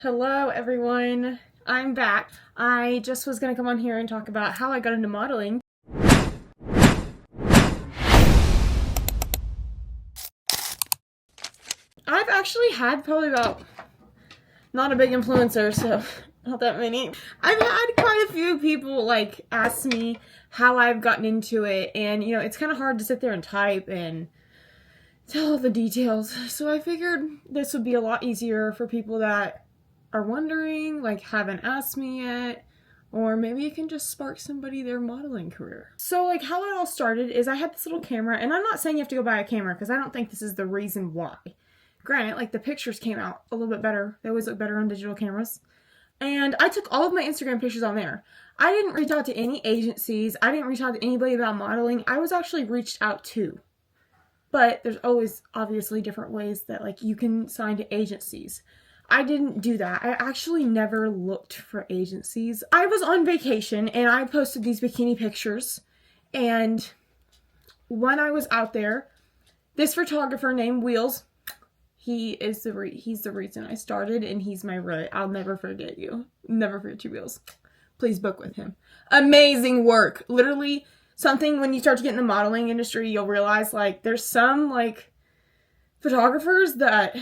Hello, everyone. I'm back. I just was going to come on here and talk about how I got into modeling. I've actually had probably about, not a big influencer, so not that many. I've had quite a few people like ask me how I've gotten into it, and it's kind of hard to sit there and type and tell all the details. So I figured this would be a lot easier for people that are wondering, like haven't asked me yet, or maybe it can just spark somebody their modeling career. So like how it all started is I had this little camera, and I'm not saying you have to go buy a camera because I don't think this is the reason why. Granted, like the pictures came out a little bit better. They always look better on digital cameras. And I took all of my Instagram pictures on there. I didn't reach out to any agencies. I didn't reach out to anybody about modeling. I was actually reached out to. But there's always obviously different ways that like you can sign to agencies. I didn't do that. I actually never looked for agencies. I was on vacation and I posted these bikini pictures, and when I was out there, this photographer named Wheels, he's the reason I started, and he's my root. I'll never forget you. Never forget you, Wheels. Please book with him. Amazing work. Literally something when you start to get in the modeling industry, you'll realize like there's some like photographers that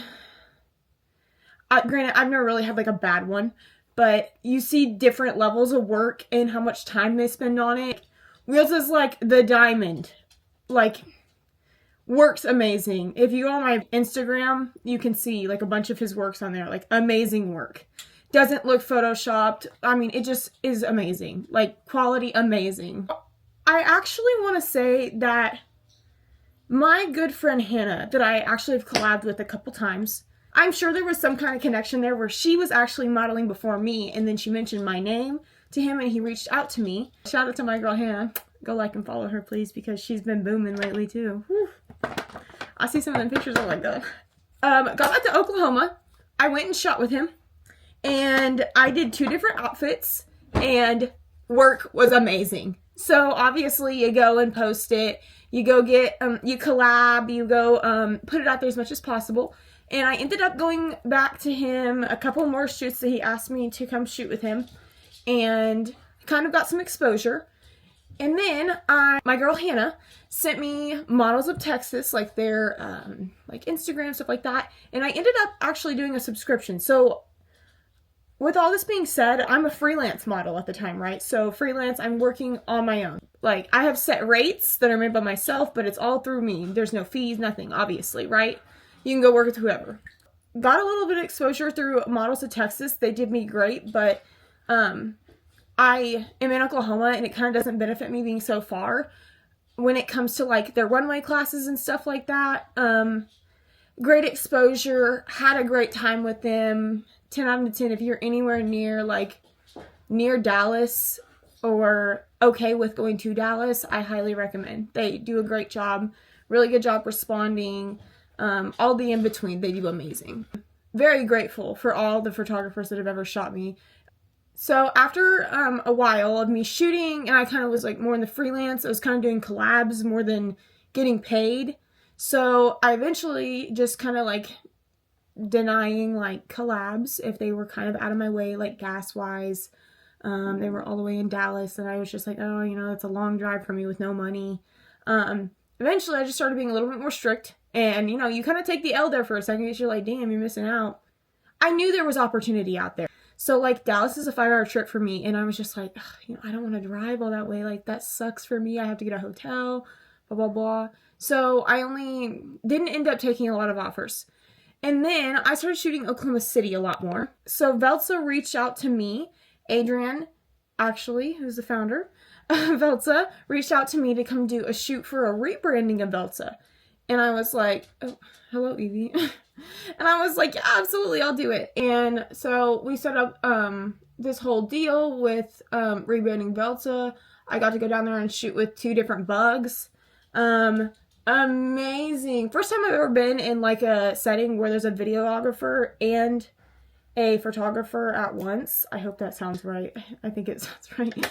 granted, I've never really had like a bad one, but you see different levels of work and how much time they spend on it. Wheels is like the diamond. Like, works amazing. If you go on my Instagram, you can see like a bunch of his works on there. Like, amazing work. Doesn't look photoshopped. I mean, it just is amazing. Like, quality amazing. I actually want to say that my good friend Hannah, that I actually have collabed with a couple times, I'm sure there was some kind of connection there where she was actually modeling before me, and then she mentioned my name to him and he reached out to me. Shout out to my girl Hannah. Go like and follow her, please, because she's been booming lately too. Whew. I see some of them pictures. Oh my god. Got back to Oklahoma. I went and shot with him, and I did 2 different outfits, and work was amazing. So obviously you go and post it. You go get, you collab, you go put it out there as much as possible. And I ended up going back to him a couple more shoots that he asked me to come shoot with him, and kind of got some exposure. And then my girl Hannah sent me Models of Texas, like their like Instagram, stuff like that. And I ended up actually doing a subscription. So with all this being said, I'm a freelance model at the time, right? So freelance, I'm working on my own. Like, I have set rates that are made by myself, but it's all through me. There's no fees, nothing, obviously, right? You can go work with whoever. Got a little bit of exposure through Models of Texas. They did me great, but I am in Oklahoma, and it kind of doesn't benefit me being so far when it comes to like their runway classes and stuff like that. Great exposure, had a great time with them. 10 out of 10 if you're anywhere near like near Dallas or okay with going to Dallas, I highly recommend. They do a great job, really good job responding. All the in between, they do amazing. Very grateful for all the photographers that have ever shot me. So after a while of me shooting, and I kind of was like more in the freelance, I was kind of doing collabs more than getting paid. So I eventually just kind of like denying like collabs if they were kind of out of my way, like gas wise. They were all the way in Dallas, and I was just like, oh, that's a long drive for me with no money. Eventually I just started being a little bit more strict, and you kind of take the L there for a second because you're like, damn, you're missing out. I knew there was opportunity out there. So like Dallas is a 5-hour trip for me, and I was just like, I don't want to drive all that way. Like, that sucks for me. I have to get a hotel, blah, blah, blah. So I only didn't end up taking a lot of offers. And then I started shooting Oklahoma City a lot more. So Veltza reached out to me. Adrian, actually, who's the founder of Veltza, reached out to me to come do a shoot for a rebranding of Veltza. And I was like, oh, hello, Evie. And I was like, yeah, absolutely, I'll do it. And so we set up this whole deal with rebranding Veltza. I got to go down there and shoot with 2 different bugs. Amazing. First time I've ever been in like a setting where there's a videographer and a photographer at once. I hope that sounds right. I think it sounds right.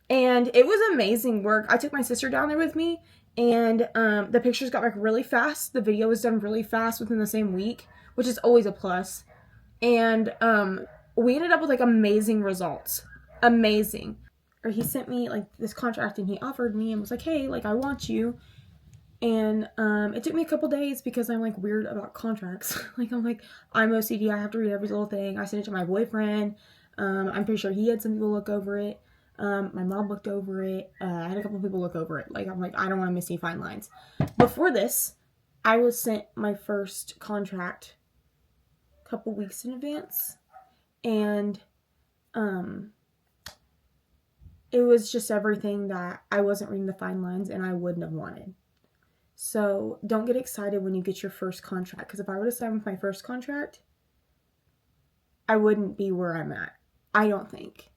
And it was amazing work. I took my sister down there with me, and the pictures got back really fast. The video was done really fast within the same week, which is always a plus. And we ended up with like amazing results. Amazing. Or he sent me like this contract and he offered me and was like, hey, like I want you. And it took me a couple days because I'm like weird about contracts. I'm OCD. I have to read every little thing. I sent it to my boyfriend. I'm pretty sure he had some people look over it. My mom looked over it. I had a couple people look over it. Like I'm like I don't want to miss any fine lines. Before this, I was sent my first contract a couple weeks in advance, and it was just everything that I wasn't reading the fine lines and I wouldn't have wanted. So don't get excited when you get your first contract, because if I would have signed with my first contract, I wouldn't be where I'm at. I don't think.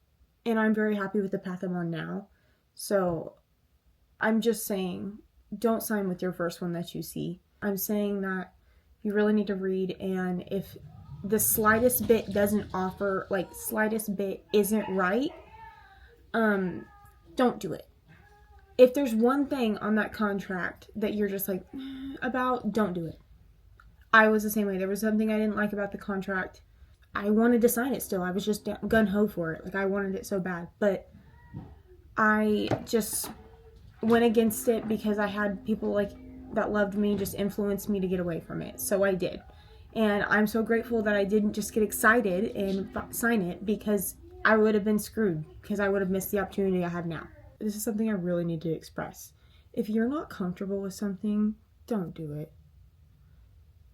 And I'm very happy with the path I'm on now. So I'm just saying, don't sign with your first one that you see. I'm saying that you really need to read, and if the slightest bit doesn't offer, like slightest bit isn't right, don't do it. If there's one thing on that contract that you're just like about, don't do it. I was the same way. There was something I didn't like about the contract. I wanted to sign it still. I was just gun-ho for it. Like I wanted it so bad. But I just went against it because I had people like that loved me just influence me to get away from it. So I did. And I'm so grateful that I didn't just get excited and sign it, because I would have been screwed, because I would have missed the opportunity I have now. This is something I really need to express. If you're not comfortable with something, don't do it.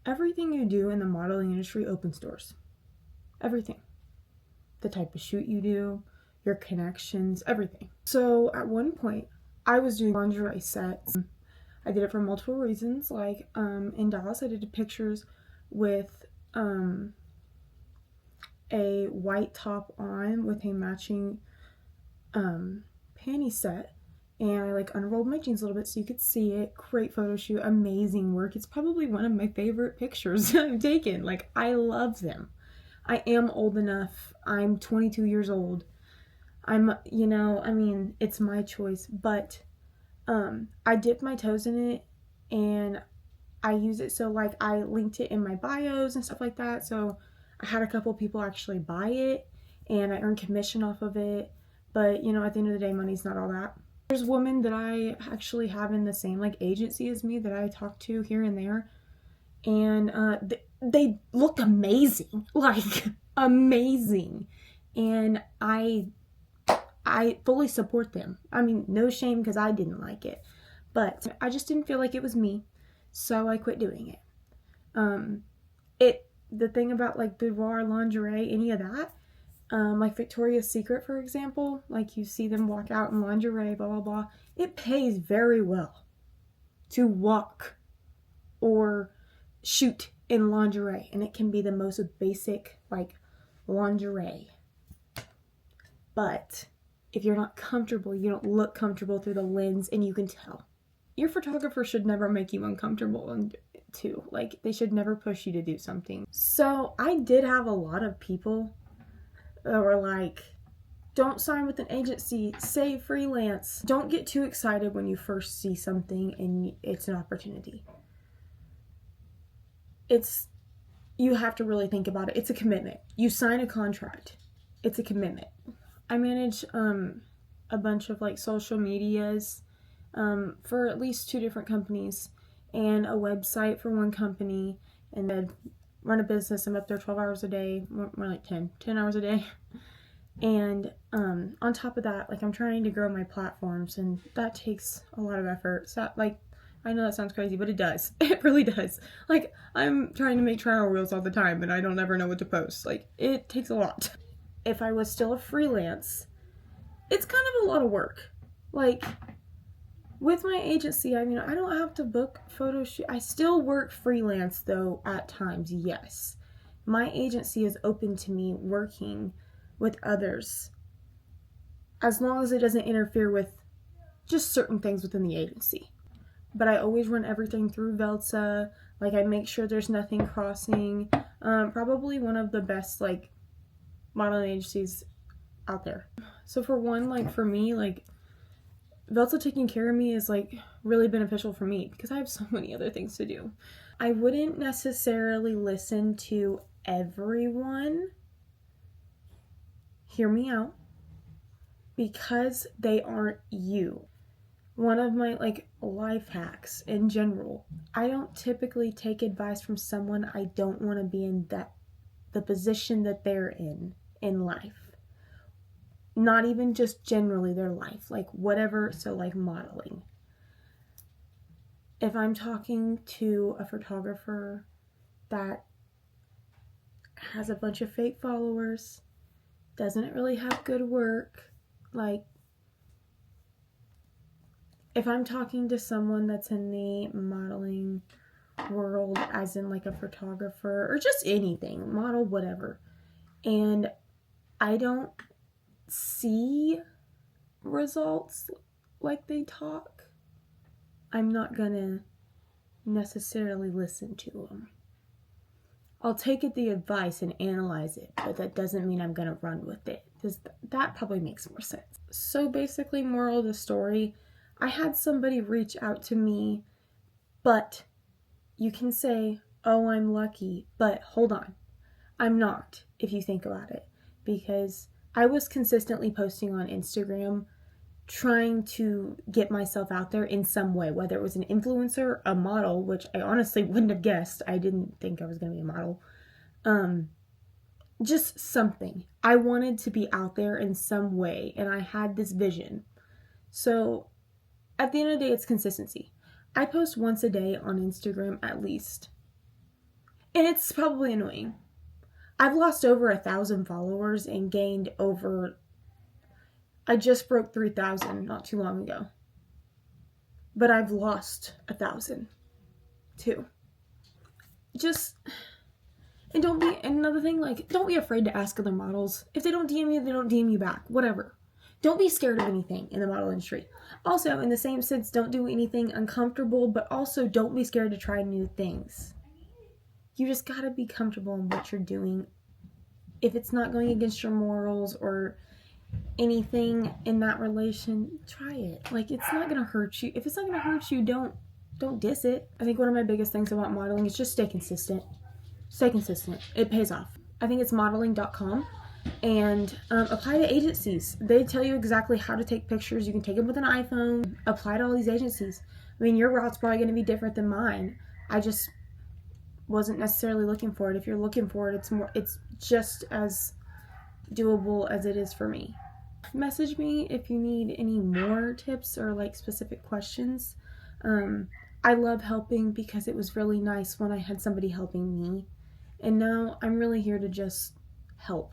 Everything you do in the modeling industry opens doors. Everything. The type of shoot you do, your connections, everything. So at one point, I was doing lingerie sets. I did it for multiple reasons. Like in Dallas, I did pictures with a white top on with a matching panty set, and I like unrolled my jeans a little bit so you could see it. Great photo shoot, amazing work. It's probably one of my favorite pictures I've taken. Like I love them. I am old enough. I'm 22 years old. It's my choice, but I dipped my toes in it and I use it, so like I linked it in my bios and stuff like that. So I had a couple people actually buy it and I earned commission off of it. But, at the end of the day, money's not all that. There's women that I actually have in the same, like, agency as me that I talk to here and there. And they look amazing. Like, amazing. And I fully support them. I mean, no shame because I didn't like it. But I just didn't feel like it was me. So I quit doing it. The thing about, like, boudoir lingerie, any of that, like Victoria's Secret, for example, like you see them walk out in lingerie, blah, blah, blah. It pays very well to walk or shoot in lingerie, and it can be the most basic, like, lingerie. But if you're not comfortable, you don't look comfortable through the lens, and you can tell. Your photographer should never make you uncomfortable, and too. Like, they should never push you to do something. So I did have a lot of people that were like, don't sign with an agency, say freelance. Don't get too excited when you first see something and it's an opportunity. You have to really think about it. It's a commitment. You sign a contract. It's a commitment. I manage a bunch of like social medias for at least 2 different companies, and a website for one company, and then run a business. I'm up there 12 hours a day, more like 10 hours a day. And on top of that, like, I'm trying to grow my platforms, and that takes a lot of effort. So, like, I know that sounds crazy, but it does. It really does. Like, I'm trying to make trial reels all the time, and I don't ever know what to post. Like, it takes a lot. If I was still a freelance, it's kind of a lot of work. Like, with my agency, I mean, I don't have to book photo shoot. I still work freelance, though, at times, yes. My agency is open to me working with others, as long as it doesn't interfere with just certain things within the agency. But I always run everything through Veltza. Like, I make sure there's nothing crossing. Probably one of the best, like, modeling agencies out there. So for one, like, for me, like, Veltza taking care of me is, like, really beneficial for me because I have so many other things to do. I wouldn't necessarily listen to everyone, hear me out, because they aren't you. One of my life hacks in general, I don't typically take advice from someone I don't want to be in the position that they're in life. Not even just generally their life, whatever. So modeling. If I'm talking to a photographer that has a bunch of fake followers, doesn't really have good work, if I'm talking to someone that's in the modeling world, as in a photographer or just anything, model, whatever, and I don't see results like they talk, I'm not gonna necessarily listen to them. I'll take the advice and analyze it, but that doesn't mean I'm gonna run with it. That probably makes more sense. So basically, moral of the story, I had somebody reach out to me, but you can say, oh, I'm lucky, but hold on. I'm not, if you think about it, because I was consistently posting on Instagram, trying to get myself out there in some way, whether it was an influencer, a model, which I honestly wouldn't have guessed. I didn't think I was going to be a model. Just something. I wanted to be out there in some way, and I had this vision. So at the end of the day, it's consistency. I post once a day on Instagram at least. And it's probably annoying. I've lost over 1,000 followers and gained over... I just broke 3,000 not too long ago. But I've lost 1,000 too. And another thing, don't be afraid to ask other models. If they don't DM you, they don't DM you back. Whatever. Don't be scared of anything in the model industry. Also, in the same sense, don't do anything uncomfortable, but also don't be scared to try new things. You just gotta be comfortable in what you're doing. If it's not going against your morals or anything in that relation, try it. It's not gonna hurt you. If it's not gonna hurt you, don't diss it. I think one of my biggest things about modeling is just stay consistent. Stay consistent. It pays off. I think it's modeling.com. And apply to agencies. They tell you exactly how to take pictures. You can take them with an iPhone. Apply to all these agencies. I mean, your route's probably going to be different than mine. I just wasn't necessarily looking for it. If you're looking for it, it's just as doable as it is for me. Message me if you need any more tips or specific questions. I love helping because it was really nice when I had somebody helping me. And now I'm really here to just help.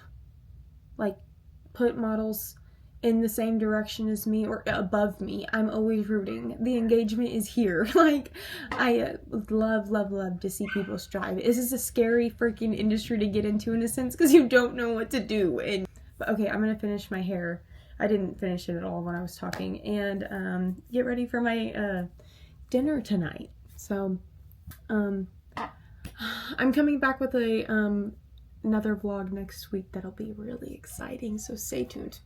Put models in the same direction as me or above me. I'm always rooting. The engagement is here. I love to see people strive. This is a scary freaking industry to get into in a sense because you don't know what to do. But okay, I'm gonna finish my hair. I didn't finish it at all when I was talking. And get ready for my dinner tonight. So I'm coming back with another vlog next week that'll be really exciting, so stay tuned.